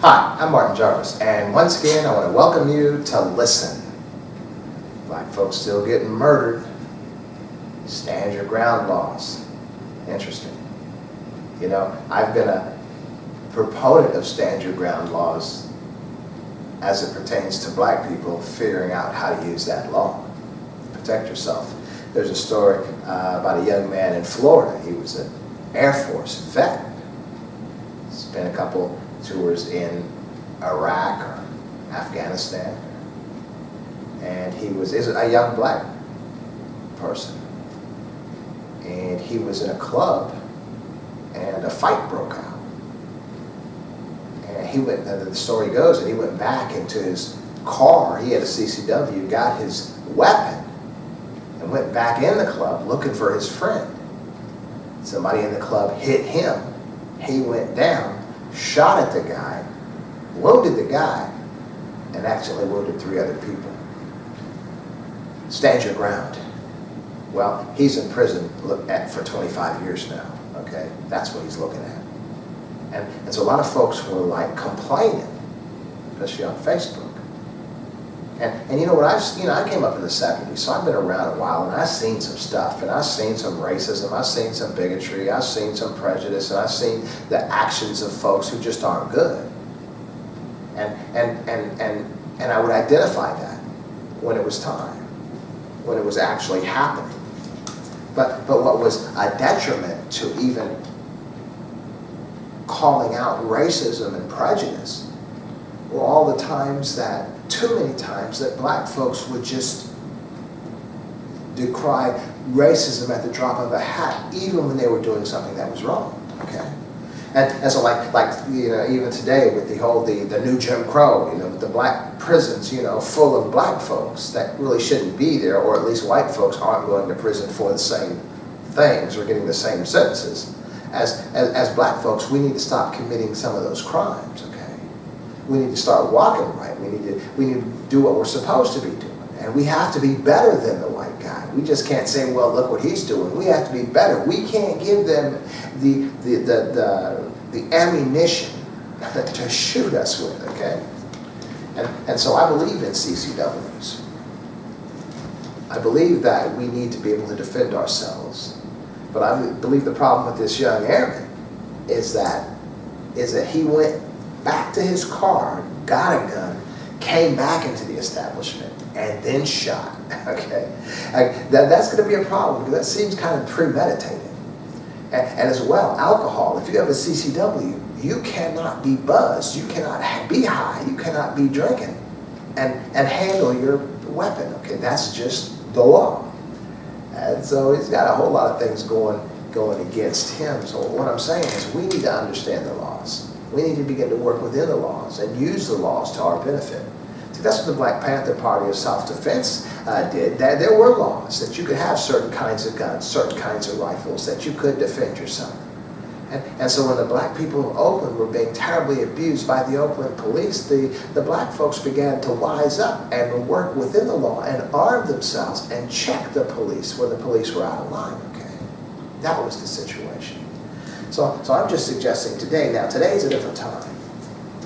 Hi, I'm Martin Jarvis, and once again I want to welcome you to Listen. Black folks still getting murdered. Stand your ground laws. Interesting. You know, I've been a proponent of stand your ground laws as it pertains to black people figuring out how to use that law. Protect yourself. There's a story about a young man in Florida. He was an Air Force vet. Spent a couple tours in Iraq or Afghanistan, and he was a young black person, and he was in a club and a fight broke out, and he went, the story goes that he went back into his car. He had a CCW, got his weapon and went back in the club looking for his friend. Somebody in the club hit him. He went down, shot at the guy, wounded the guy, and accidentally wounded 3 other people. Stand your ground. Well, he's in prison for 25 years now, okay? That's what he's looking at. And so a lot of folks were like complaining, especially on Facebook. And you know what, I came up in the 70s, so I've been around a while, and I've seen some stuff, and I've seen some racism, I've seen some bigotry, I've seen some prejudice, and I've seen the actions of folks who just aren't good. And I would identify that when it was time, when it was actually happening. But what was a detriment to even calling out racism and prejudice were all the times that, too many times, that black folks would just decry racism at the drop of a hat, even when they were doing something that was wrong, okay? And so like you know, even today with the new Jim Crow, you know, the black prisons, you know, full of black folks that really shouldn't be there, or at least white folks aren't going to prison for the same things or getting the same sentences. As black folks, we need to stop committing some of those crimes, okay? We need to start walking right. We need to do what we're supposed to be doing. And we have to be better than the white guy. We just can't say, well, look what he's doing. We have to be better. We can't give them the ammunition to shoot us with, okay? And so I believe in CCWs. I believe that we need to be able to defend ourselves. But I believe the problem with this young airman is that he went back to his car, got a gun, came back into the establishment, and then shot, okay? That's going to be a problem, because that seems kind of premeditated. And as well, alcohol. If you have a CCW, you cannot be buzzed, you cannot be high, you cannot be drinking and handle your weapon, okay? That's just the law. And so he's got a whole lot of things going against him. So what I'm saying is we need to understand the laws. We need to begin to work within the laws and use the laws to our benefit. See, that's what the Black Panther Party of Self-Defense did. There were laws that you could have certain kinds of guns, certain kinds of rifles, that you could defend yourself. And so when the black people of Oakland were being terribly abused by the Oakland police, the black folks began to wise up and work within the law and arm themselves and check the police when the police were out of line, okay? That was the situation. So I'm just suggesting today's a different time.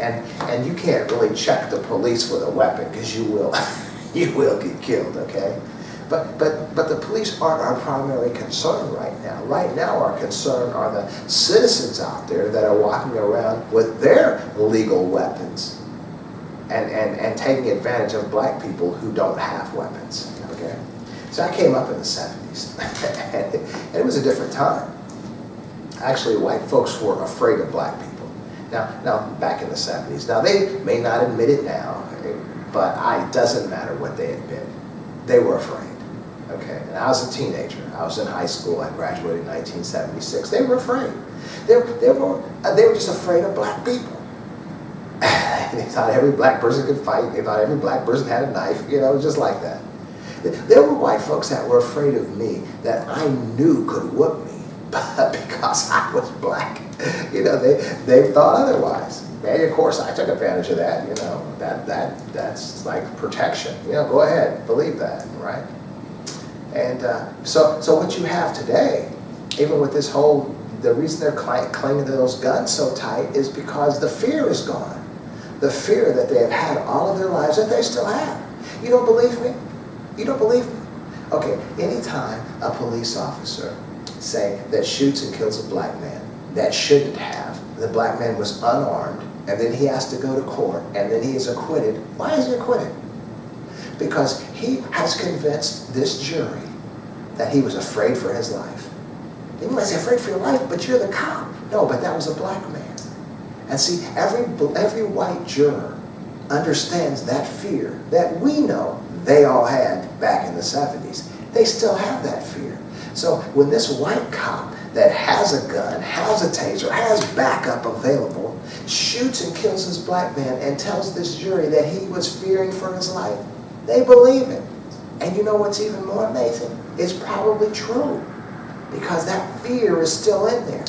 And you can't really check the police with a weapon, because you will get killed, okay? But the police aren't our primary concern right now. Right now our concern are the citizens out there that are walking around with their legal weapons and taking advantage of black people who don't have weapons, okay? So I came up in the 70s, and it was a different time. Actually, white folks were afraid of black people. Now, back in the 70s. Now, they may not admit it now, but it doesn't matter what they admit. They were afraid, okay? And I was a teenager. I was in high school. I graduated in 1976. They were afraid. They were just afraid of black people. They thought every black person could fight. They thought every black person had a knife, you know, just like that. There were white folks that were afraid of me that I knew could whoop me. Because I was black, you know, they thought otherwise. And of course, I took advantage of that. You know, that's like protection. You know, go ahead, believe that, right? And so what you have today, even with this whole, the reason they're clinging to those guns so tight is because the fear is gone. the fear that they have had all of their lives that they still have. You don't believe me? You don't believe me? Okay, anytime a police officer, say, that shoots and kills a black man, that shouldn't have, the black man was unarmed, and then he has to go to court, and then he is acquitted. Why is he acquitted? Because he has convinced this jury that he was afraid for his life. You might say, afraid for your life, but you're the cop. No, but that was a black man. And see, every white juror understands that fear that we know they all had back in the 70s. They still have that fear. So when this white cop that has a gun, has a taser, has backup available, shoots and kills this black man and tells this jury that he was fearing for his life, they believe him. And you know what's even more amazing? It's probably true, because that fear is still in there.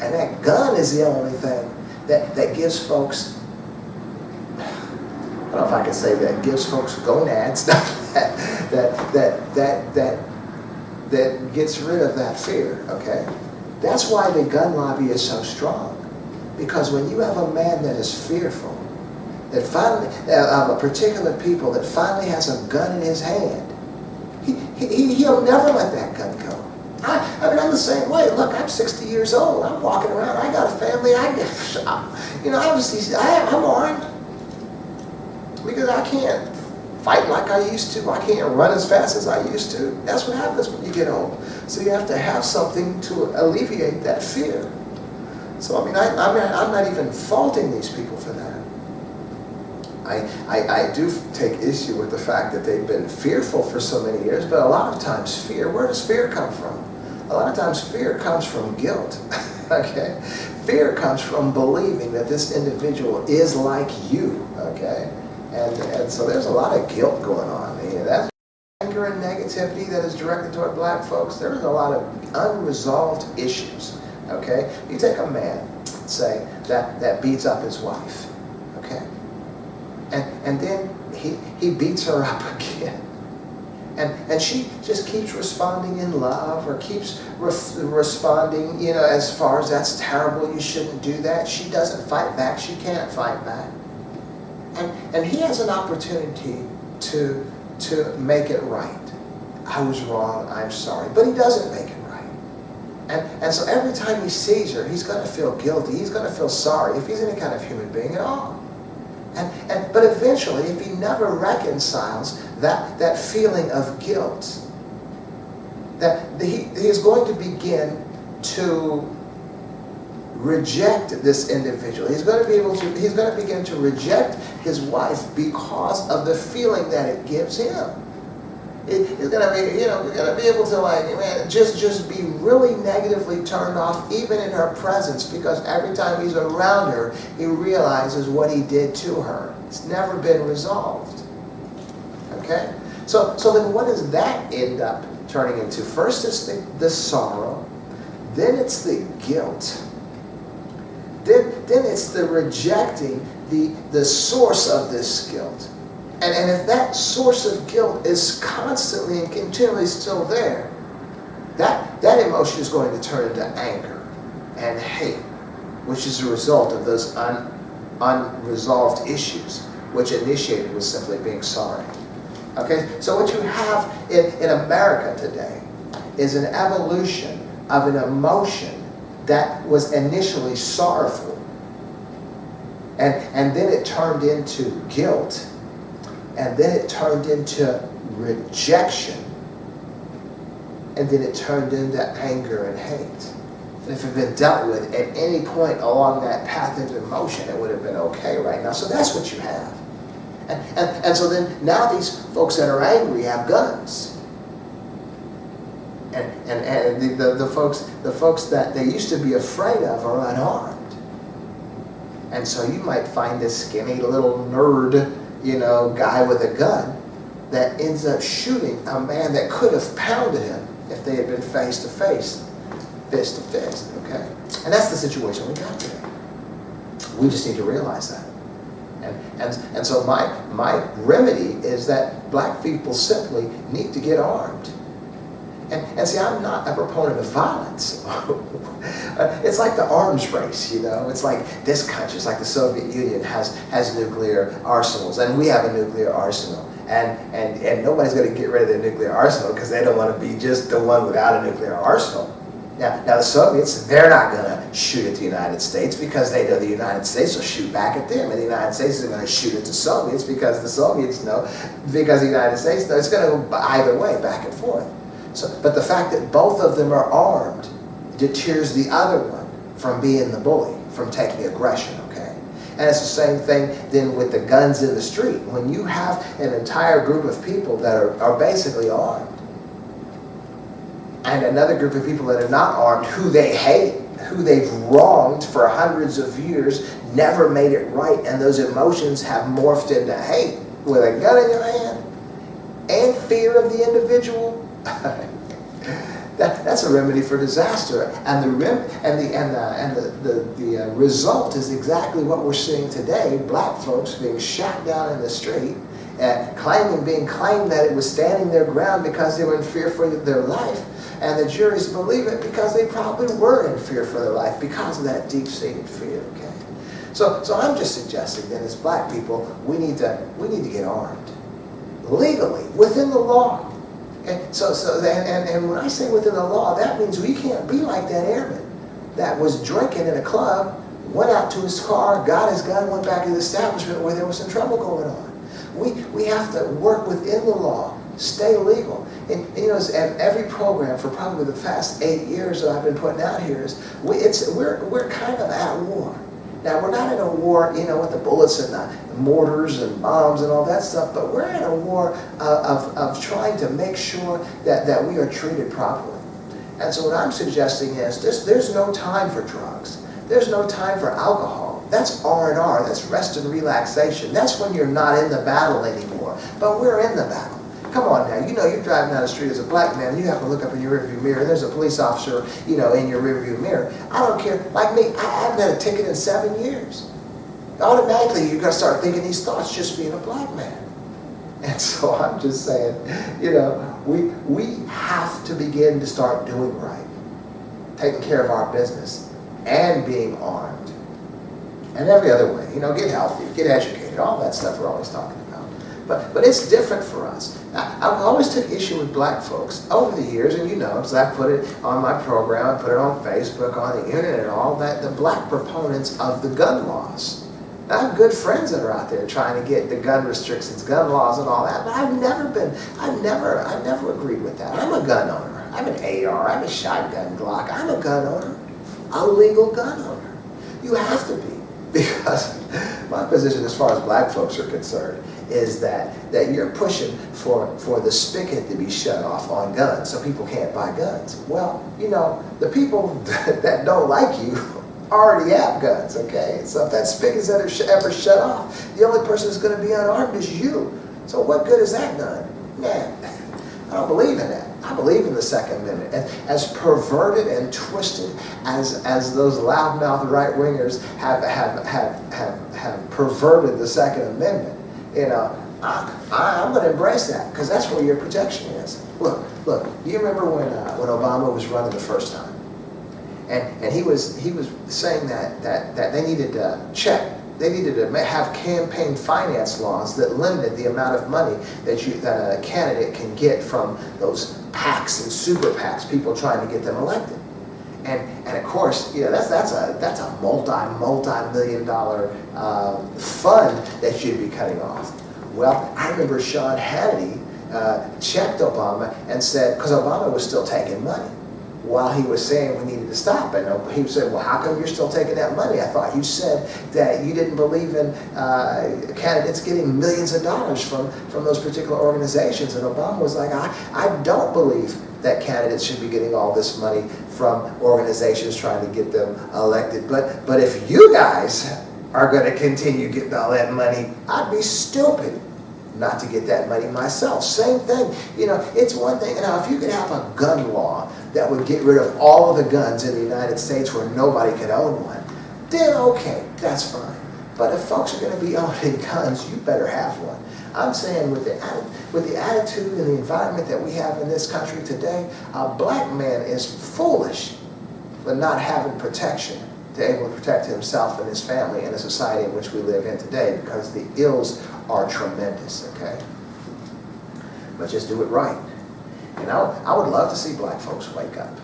And that gun is the only thing that gives folks, I don't know if I can say that, gives folks gonads, that gets rid of that fear, okay? That's why the gun lobby is so strong. Because when you have a man that is fearful, that finally, of a particular people that finally has a gun in his hand, he'll never let that gun go. I mean, I'm the same way. Look, I'm 60 years old. I'm walking around. I got a family. I'm armed. Because I can't fight like I used to. I can't run as fast as I used to. That's what happens when you get old. So you have to have something to alleviate that fear. So, I mean, I'm not even faulting these people for that. I do take issue with the fact that they've been fearful for so many years, but a lot of times fear, where does fear come from? A lot of times fear comes from guilt, okay? Fear comes from believing that this individual is like you, okay? And so there's a lot of guilt going on. That's anger and negativity that is directed toward black folks. There is a lot of unresolved issues, okay? You take a man, say, that beats up his wife, okay? And then he beats her up again. And she just keeps responding in love, or keeps responding, as far as that's terrible, you shouldn't do that. She doesn't fight back. She can't fight back. And he has an opportunity to make it right. I was wrong, I'm sorry. But he doesn't make it right. And so every time he sees her, he's going to feel guilty. He's going to feel sorry, if he's any kind of human being at all. But eventually, if he never reconciles that feeling of guilt, that he is going to begin to reject this individual. He's going to begin to reject his wife because of the feeling that it gives him. He's going to be, going to be able to just be really negatively turned off even in her presence, because every time he's around her, he realizes what he did to her. It's never been resolved. Okay? So then what does that end up turning into? First it's the sorrow, then it's the guilt, then it's the rejecting the source of this guilt. And if that source of guilt is constantly and continually still there, that emotion is going to turn into anger and hate, which is a result of those unresolved issues, which initiated with simply being sorry. Okay, so what you have in America today is an evolution of an emotion that was initially sorrowful, and then it turned into guilt, and then it turned into rejection, and then it turned into anger and hate. And if it had been dealt with at any point along that path of emotion, it would have been okay right now. So that's what you have. And so then now these folks that are angry have guns. And the folks that they used to be afraid of are unarmed. And so you might find this skinny little nerd, guy with a gun that ends up shooting a man that could have pounded him if they had been face to face, fist to fist, okay? And that's the situation we got today. We just need to realize that. And so my remedy is that black people simply need to get armed. And see, I'm not a proponent of violence. It's like the arms race, you know? It's like this country, it's like the Soviet Union has nuclear arsenals, and we have a nuclear arsenal. And nobody's going to get rid of their nuclear arsenal because they don't want to be just the one without a nuclear arsenal. Now the Soviets, they're not going to shoot at the United States because they know the United States will shoot back at them, and the United States is going to shoot at the Soviets because the Soviets know, because the United States knows. It's going to go either way, back and forth. So, but the fact that both of them are armed deters the other one from being the bully, from taking aggression, okay? And it's the same thing then with the guns in the street. When you have an entire group of people that are basically armed, and another group of people that are not armed, who they hate, who they've wronged for hundreds of years, never made it right, and those emotions have morphed into hate with a gun in your hand and fear of the individual. That's a remedy for disaster, and the result is exactly what we're seeing today: black folks being shot down in the street, being claimed that it was standing their ground because they were in fear for their life. And the juries believe it because they probably were in fear for their life because of that deep-seated fear. Okay, so I'm just suggesting that as black people, we need to get armed legally within the law. And and when I say within the law, that means we can't be like that airman that was drinking in a club, went out to his car, got his gun, went back to the establishment where there was some trouble going on. We have to work within the law, stay legal. And you know, every program for probably the past 8 years that I've been putting out here is we're kind of at war. Now, we're not in a war, you know, with the bullets and the mortars and bombs and all that stuff, but we're in a war of trying to make sure that we are treated properly. And so what I'm suggesting is there's no time for drugs. There's no time for alcohol. That's R&R. That's rest and relaxation. That's when you're not in the battle anymore. But we're in the battle. Come on now, you know you're driving down the street as a black man, and you have to look up in your rearview mirror, and there's a police officer, you know, in your rearview mirror. I don't care. Like me, I haven't had a ticket in 7 years. Automatically, you're going to start thinking these thoughts just being a black man. And so I'm just saying, you know, we have to begin to start doing right, taking care of our business, and being armed. And every other way, you know, get healthy, get educated, all that stuff we're always talking about. But it's different for us. I always took issue with black folks over the years, and you know, because I put it on my program, I put it on Facebook, on the internet, and all that, the black proponents of the gun laws. I have good friends that are out there trying to get the gun restrictions, gun laws, and all that, but I've never agreed with that. I'm a gun owner. I'm an AR. I'm a shotgun Glock. I'm a gun owner, a legal gun owner. You have to be, because my position as far as black folks are concerned is that you're pushing for the spigot to be shut off on guns so people can't buy guns. Well, you know, the people that don't like you already have guns, okay? So if that spigot's ever shut off, the only person that's going to be unarmed is you. So what good is that gun? Man, I don't believe in that. I believe in the Second Amendment. And as perverted and twisted as those loudmouth right-wingers have perverted the Second Amendment, you know, I'm going to embrace that because that's where your protection is. Look, you remember when Obama was running the first time? And he was saying that they needed to have campaign finance laws that limited the amount of money that a candidate can get from those PACs and super PACs, people trying to get them elected. And of course, you know, that's a multi-million-dollar fund that you'd be cutting off. Well, I remember Sean Hannity checked Obama and said, because Obama was still taking money while he was saying we needed to stop it. And he said, well, how come you're still taking that money? I thought you said that you didn't believe in candidates getting millions of dollars from those particular organizations. And Obama was like, I don't believe that candidates should be getting all this money from organizations trying to get them elected. But if you guys are going to continue getting all that money, I'd be stupid not to get that money myself. Same thing. You know, it's one thing. Now, if you could have a gun law that would get rid of all of the guns in the United States where nobody could own one, then okay, that's fine. But if folks are going to be owning guns, you better have one. I'm saying with the attitude and the environment that we have in this country today, a black man is foolish for not having protection to be able to protect himself and his family in the society in which we live in today, because the ills are tremendous, okay? But just do it right. And I would love to see black folks wake up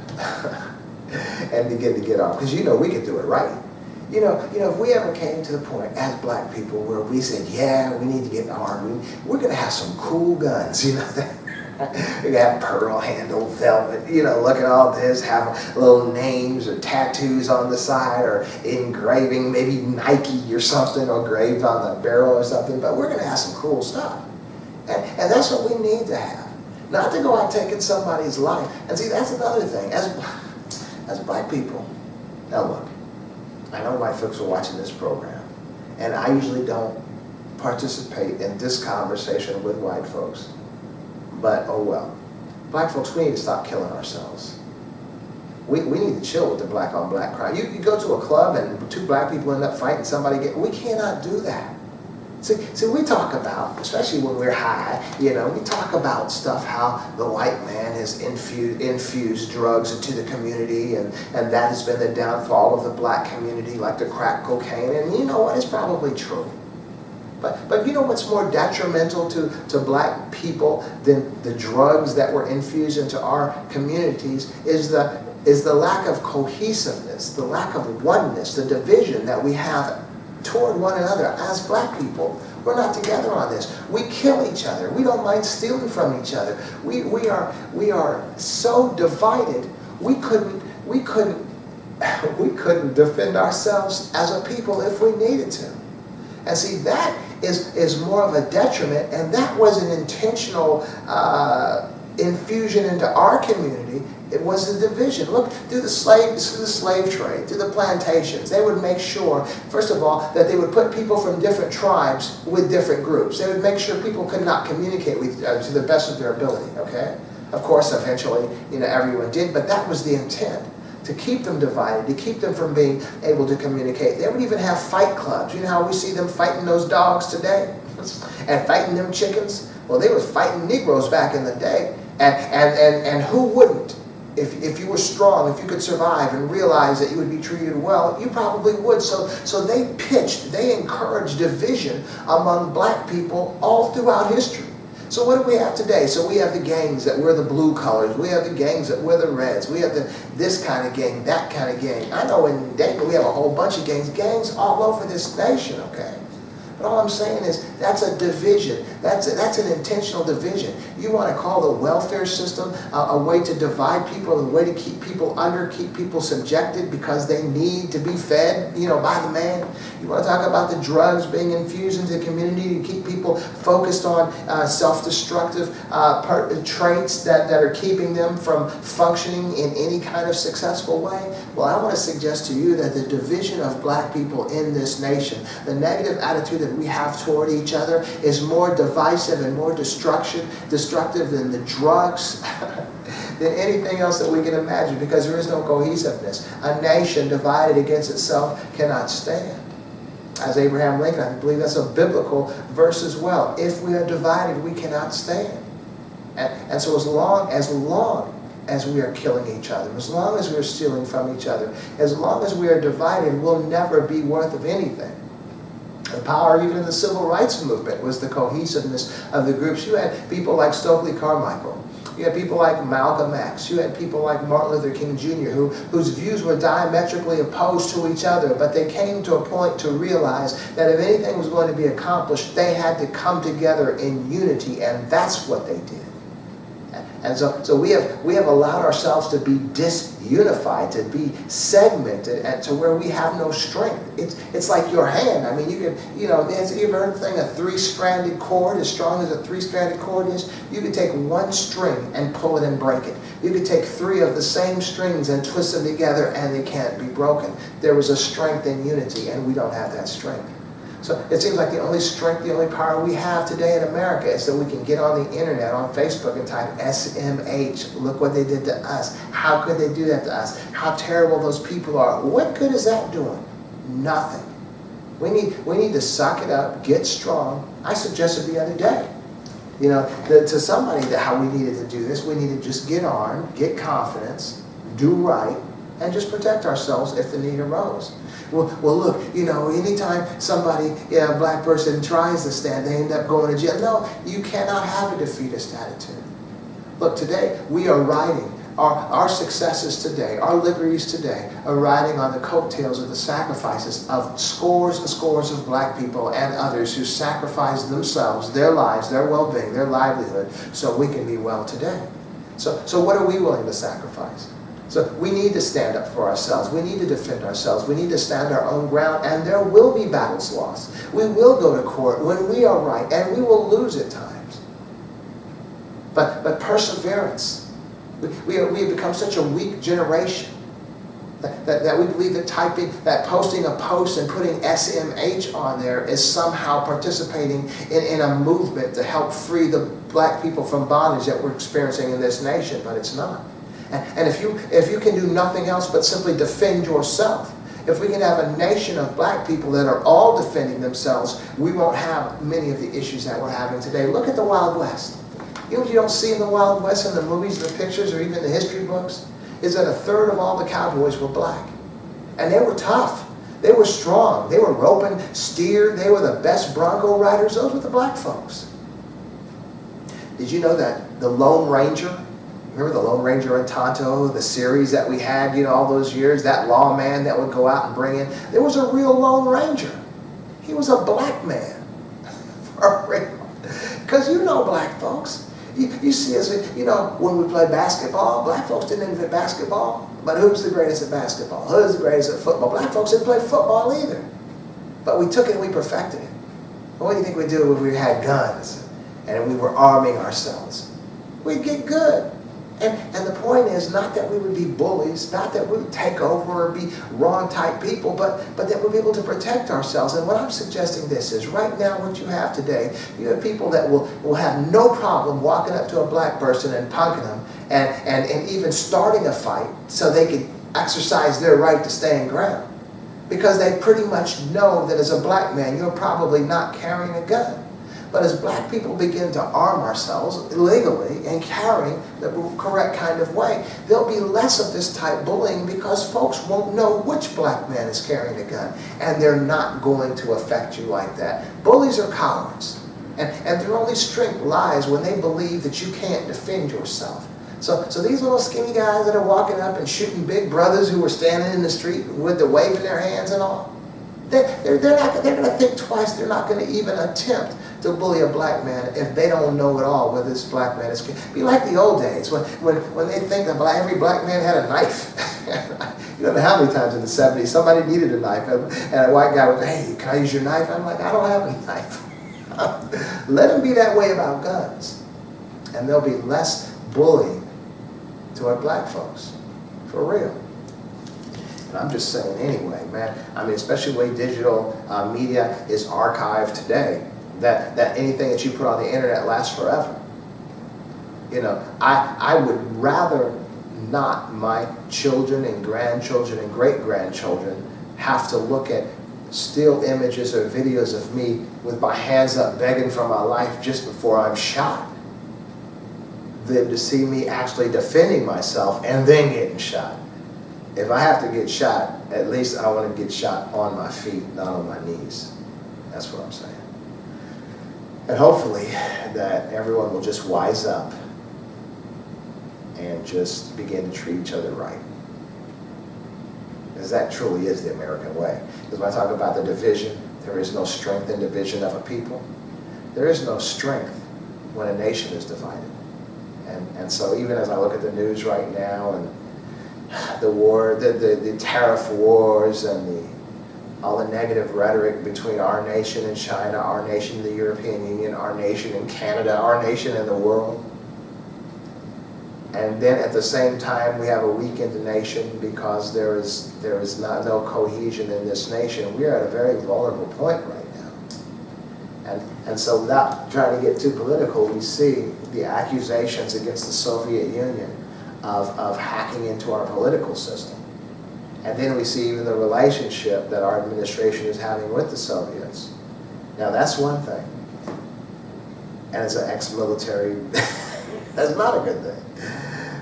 and begin to get on, because we can do it right. If we ever came to the point as black people where we said, yeah, we need to get armed, we're going to have some cool guns, We're going to have pearl handle, velvet, look at all this, have little names or tattoos on the side or engraving, maybe Nike or something, or engraved on the barrel or something, but we're going to have some cool stuff. And that's what we need to have. Not to go out taking somebody's life. And see, that's another thing. As black people, now look, I know white folks are watching this program, and I usually don't participate in this conversation with white folks, but oh well. Black folks, we need to stop killing ourselves. We need to chill with the black on black crime. You go to a club and two black people end up fighting somebody, we cannot do that. See, we talk about, especially when we're high, we talk about stuff, how the white man has infused drugs into the community, and that has been the downfall of the black community, like the crack cocaine, and you know what, it's probably true. But you know what's more detrimental to black people than the drugs that were infused into our communities is the lack of cohesiveness, the lack of oneness, the division that we have toward one another as black people. We're not together on this. We kill each other. We don't mind stealing from each other. We are so divided. We couldn't defend ourselves as a people if we needed to. And see, that is more of a detriment, and that was an intentional infusion into our community. It was the division. Look, through the slave trade, through the plantations, they would make sure, first of all, that they would put people from different tribes with different groups. They would make sure people could not communicate with each other to the best of their ability, okay? Of course, eventually, everyone did, but that was the intent, to keep them divided, to keep them from being able to communicate. They would even have fight clubs. You know how we see them fighting those dogs today? And fighting them chickens? Well, they were fighting Negroes back in the day. And who wouldn't? If you were strong, if you could survive and realize that you would be treated well, you probably would. So they encouraged division among black people all throughout history. So what do we have today? So we have the gangs that wear the blue colors. We have the gangs that wear the reds. We have this kind of gang, that kind of gang. I know in Dayton we have a whole bunch of gangs all over this nation, okay? But all I'm saying is that's a division. That's an intentional division. You want to call the welfare system a way to divide people, a way to keep people under, keep people subjected because they need to be fed, by the man. You want to talk about the drugs being infused into the community to keep people focused on self-destructive traits that are keeping them from functioning in any kind of successful way? Well, I want to suggest to you that the division of black people in this nation, the negative attitude that we have toward each other, is more divisive and more destructive than the drugs, than anything else that we can imagine, because there is no cohesiveness. A nation divided against itself cannot stand. As Abraham Lincoln, I believe that's a biblical verse as well. If we are divided, we cannot stand. And so as long as we are killing each other, as long as we are stealing from each other, as long as we are divided, we'll never be worth of anything. The power even in the civil rights movement was the cohesiveness of the groups. You had people like Stokely Carmichael. You had people like Malcolm X. You had people like Martin Luther King Jr. whose views were diametrically opposed to each other, but they came to a point to realize that if anything was going to be accomplished, they had to come together in unity, and that's what they did. And so we have allowed ourselves to be disunified, to be segmented, and to where we have no strength. It's like your hand. I mean, you ever heard the thing, a three-stranded cord, as strong as a three-stranded cord is? You could take one string and pull it and break it. You could take three of the same strings and twist them together, and they can't be broken. There was a strength in unity, and we don't have that strength. So it seems like the only strength, the only power we have today in America is that we can get on the internet, on Facebook, and type SMH. Look what they did to us. How could they do that to us? How terrible those people are. What good is that doing? Nothing. We need to suck it up, get strong. I suggested the other day, to somebody that how we needed to do this, we need to just get armed, get confidence, do right, and just protect ourselves if the need arose. Well, look, anytime somebody, a black person tries to stand, they end up going to jail. No, you cannot have a defeatist attitude. Look, today we are riding. Our successes today, our liberties today, are riding on the coattails of the sacrifices of scores and scores of black people and others who sacrificed themselves, their lives, their well-being, their livelihood, so we can be well today. So what are we willing to sacrifice? So we need to stand up for ourselves. We need to defend ourselves. We need to stand our own ground, and there will be battles lost. We will go to court when we are right, and we will lose at times. But perseverance. We have become such a weak generation that we believe that posting a post and putting SMH on there is somehow participating in a movement to help free the black people from bondage that we're experiencing in this nation, but it's not. And if you can do nothing else but simply defend yourself, if we can have a nation of black people that are all defending themselves, we won't have many of the issues that we're having today. Look at the Wild West. You know what you don't see in the Wild West in the movies, the pictures, or even the history books? Is that a third of all the cowboys were black. And they were tough. They were strong. They were roping steer. They were the best bronco riders. Those were the black folks. Did you know that the Lone Ranger, remember the Lone Ranger and Tonto, the series that we had, all those years, that lawman that would go out and bring in, there was a real Lone Ranger. He was a black man. For real. Because black folks. You see us, when we play basketball, black folks didn't invent basketball. But who's the greatest at basketball? Who's the greatest at football? Black folks didn't play football either. But we took it and we perfected it. What do you think we'd do if we had guns and we were arming ourselves? We'd get good. And the point is not that we would be bullies, not that we would take over or be wrong type people, but that we'll be able to protect ourselves. And what I'm suggesting this is, right now what you have today, you have people that will have no problem walking up to a black person and punking them and even starting a fight so they can exercise their right to stand ground. Because they pretty much know that as a black man, you're probably not carrying a gun. But as black people begin to arm ourselves legally and carrying the correct kind of way, there'll be less of this type bullying because folks won't know which black man is carrying a gun. And they're not going to affect you like that. Bullies are cowards. And their only strength lies when they believe that you can't defend yourself. So these little skinny guys that are walking up and shooting big brothers who are standing in the street with the waving their hands and all, they're going to think twice. They're not going to even attempt to bully a black man if they don't know at all whether this black man is. Be like the old days when they think that every black man had a knife. You don't know how many times in the 70s somebody needed a knife and a white guy would say, "Hey, can I use your knife?" I'm like, "I don't have a knife." Let them be that way about guns, and there'll be less bullying toward black folks, for real. And I'm just saying anyway, man. I mean, especially the way digital media is archived today. That anything that you put on the internet lasts forever. I would rather not my children and grandchildren and great-grandchildren have to look at still images or videos of me with my hands up begging for my life just before I'm shot than to see me actually defending myself and then getting shot. If I have to get shot, at least I want to get shot on my feet, not on my knees. That's what I'm saying. And hopefully that everyone will just wise up and just begin to treat each other right. Because that truly is the American way. Because when I talk about the division, there is no strength in division of a people. There is no strength when a nation is divided. And so even as I look at the news right now and the war, the tariff wars and all the negative rhetoric between our nation and China, our nation and the European Union, our nation and Canada, our nation and the world. And then at the same time we have a weakened nation because there is no cohesion in this nation. We are at a very vulnerable point right now. And so without trying to get too political, we see the accusations against the Soviet Union of hacking into our political system. And then we see even the relationship that our administration is having with the Soviets. Now that's one thing. And as an ex-military, that's not a good thing.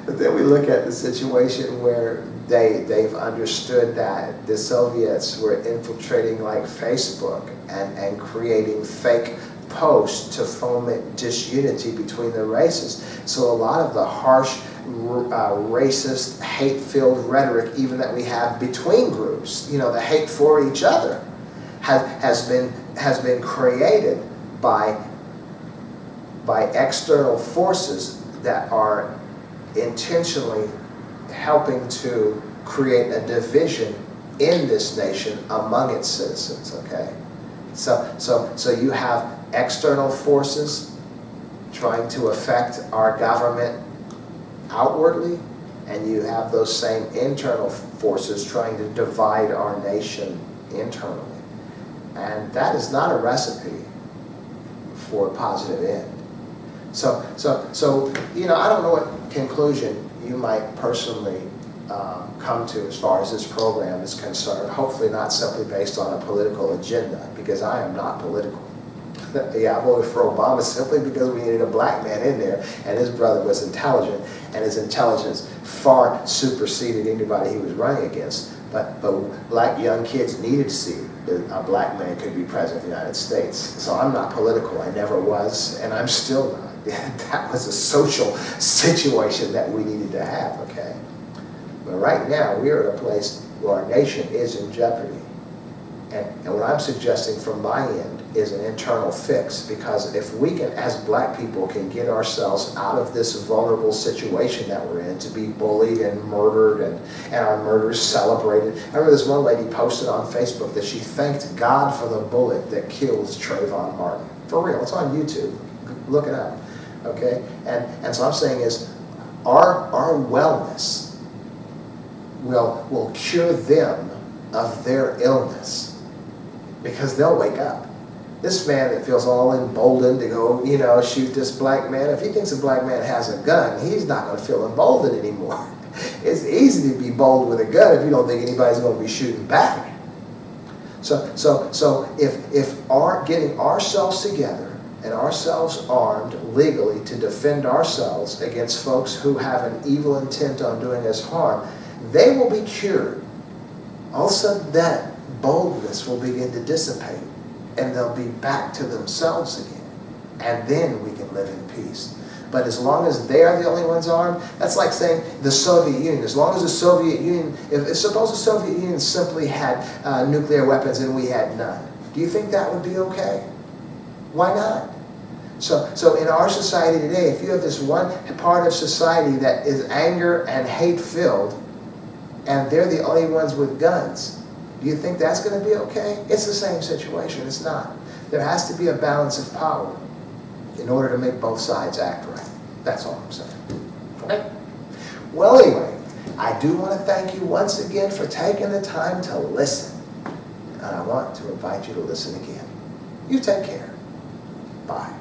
But then we look at the situation where they've understood that the Soviets were infiltrating like Facebook and creating fake posts to foment disunity between the races. So a lot of the harsh, racist, hate-filled rhetoric even that we have between groups, the hate for each other, has been created by external forces that are intentionally helping to create a division in this nation among its citizens, okay? So you have external forces trying to affect our government outwardly, and you have those same internal forces trying to divide our nation internally. And that is not a recipe for a positive end. So I don't know what conclusion you might personally come to as far as this program is concerned. Hopefully not simply based on a political agenda, because I am not political. Yeah, I voted for Obama simply because we needed a black man in there, and his brother was intelligent, and his intelligence far superseded anybody he was running against. But black young kids needed to see that a black man could be president of the United States. So I'm not political. I never was, and I'm still not. That was a social situation that we needed to have, okay? But right now, we're at a place where our nation is in jeopardy. And what I'm suggesting from my end is an internal fix, because if we can, as black people, can get ourselves out of this vulnerable situation that we're in, to be bullied and murdered and our murders celebrated. I remember this one lady posted on Facebook that she thanked God for the bullet that killed Trayvon Martin. For real, it's on YouTube. Look it up, okay? And so I'm saying is, our wellness will cure them of their illness, because they'll wake up. This man that feels all emboldened to go, shoot this black man, if he thinks a black man has a gun, he's not going to feel emboldened anymore. It's easy to be bold with a gun if you don't think anybody's going to be shooting back. So if our getting ourselves together and ourselves armed legally to defend ourselves against folks who have an evil intent on doing us harm, they will be cured. All of a sudden that boldness will begin to dissipate, and they'll be back to themselves again. And then we can live in peace. But as long as they are the only ones armed, that's like saying the Soviet Union. As long as the Soviet Union, suppose the Soviet Union simply had nuclear weapons and we had none, do you think that would be okay? Why not? So in our society today, if you have this one part of society that is anger and hate-filled, and they're the only ones with guns, do you think that's going to be okay? It's the same situation. It's not. There has to be a balance of power in order to make both sides act right. That's all I'm saying. Okay? Well, anyway, I do want to thank you once again for taking the time to listen. And I want to invite you to listen again. You take care. Bye.